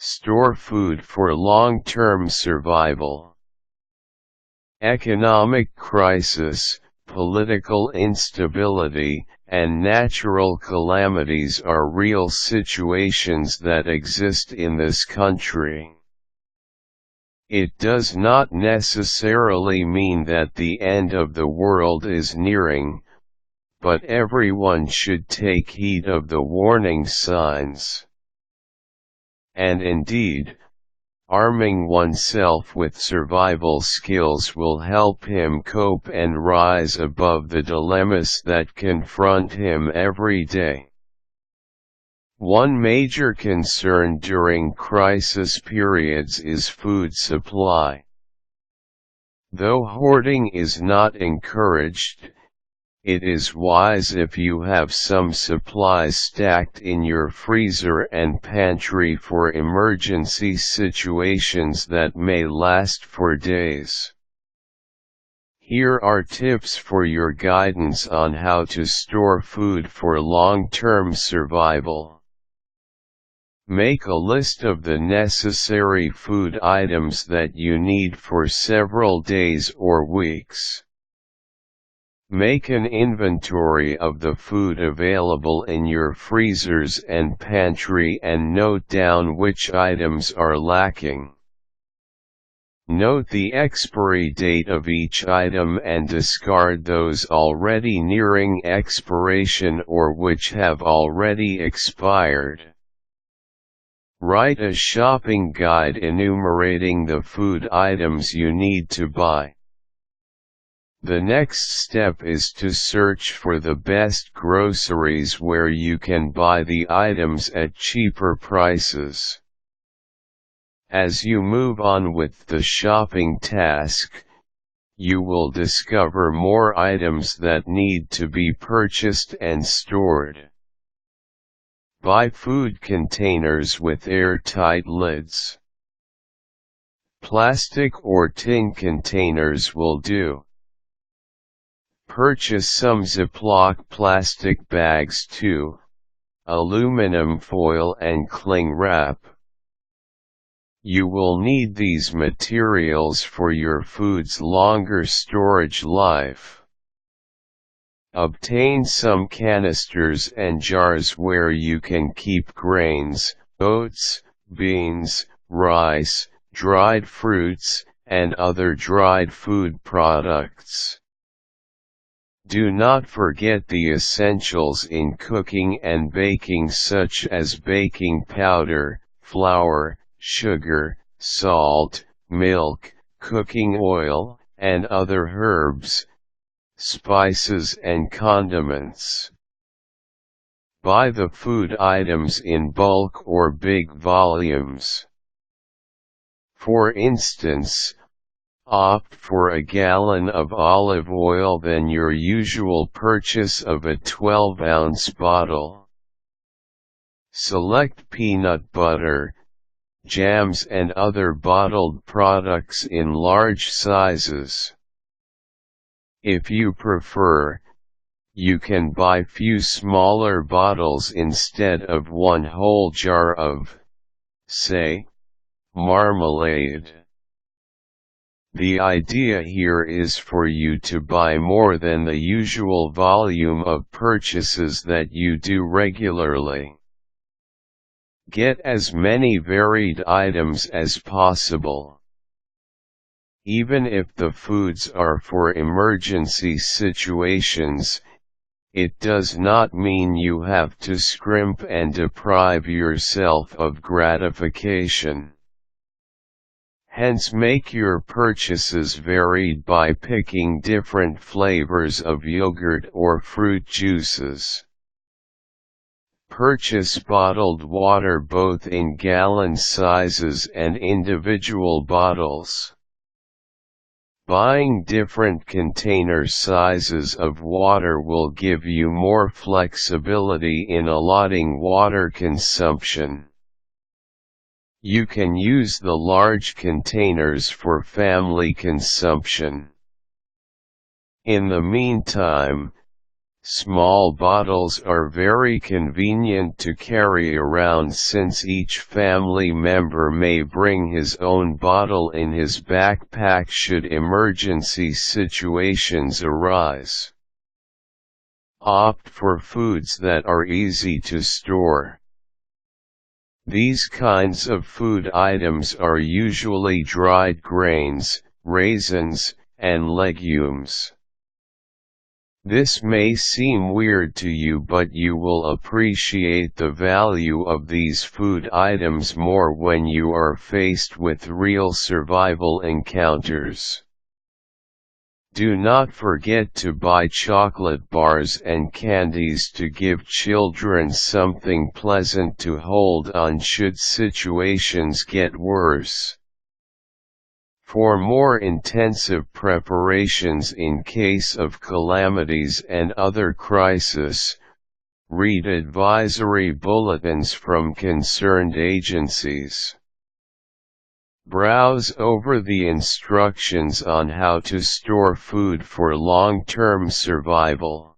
Store food for long-term survival. Economic crisis, political instability, and natural calamities are real situations that exist in this country. It does not necessarily mean that the end of the world is nearing, but everyone should take heed of the warning signs. And indeed, arming oneself with survival skills will help him cope and rise above the dilemmas that confront him every day. One major concern during crisis periods is food supply. Though hoarding is not encouraged, it is wise if you have some supplies stacked in your freezer and pantry for emergency situations that may last for days. Here are tips for your guidance on how to store food for long-term survival. Make a list of the necessary food items that you need for several days or weeks. Make an inventory of the food available in your freezers and pantry and note down which items are lacking. Note the expiry date of each item and discard those already nearing expiration or which have already expired. Write a shopping guide enumerating the food items you need to buy. The next step is to search for the best groceries where you can buy the items at cheaper prices. As you move on with the shopping task, you will discover more items that need to be purchased and stored. Buy food containers with airtight lids. Plastic or tin containers will do. Purchase some Ziploc plastic bags too, aluminum foil and cling wrap. You will need these materials for your food's longer storage life. Obtain some canisters and jars where you can keep grains, oats, beans, rice, dried fruits, and other dried food products. Do not forget the essentials in cooking and baking such as baking powder, flour, sugar, salt, milk, cooking oil, and other herbs, spices and condiments. Buy the food items in bulk or big volumes. For instance, opt for a gallon of olive oil than your usual purchase of a 12-ounce bottle. Select peanut butter, jams and other bottled products in large sizes. If you prefer, you can buy few smaller bottles instead of one whole jar of, say, marmalade. The idea here is for you to buy more than the usual volume of purchases that you do regularly. Get as many varied items as possible. Even if the foods are for emergency situations, it does not mean you have to scrimp and deprive yourself of gratification. Hence make your purchases varied by picking different flavors of yogurt or fruit juices. Purchase bottled water both in gallon sizes and individual bottles. Buying different container sizes of water will give you more flexibility in allotting water consumption. You can use the large containers for family consumption. In the meantime, Small bottles are very convenient to carry around since each family member may bring his own bottle in his backpack should emergency situations arise. Opt for foods that are easy to store. These kinds of food items are usually dried grains, raisins, and legumes. This may seem weird to you, but you will appreciate the value of these food items more when you are faced with real survival encounters. Do not forget to buy chocolate bars and candies to give children something pleasant to hold on should situations get worse. For more intensive preparations in case of calamities and other crises, read advisory bulletins from concerned agencies. Browse over the instructions on how to store food for long-term survival.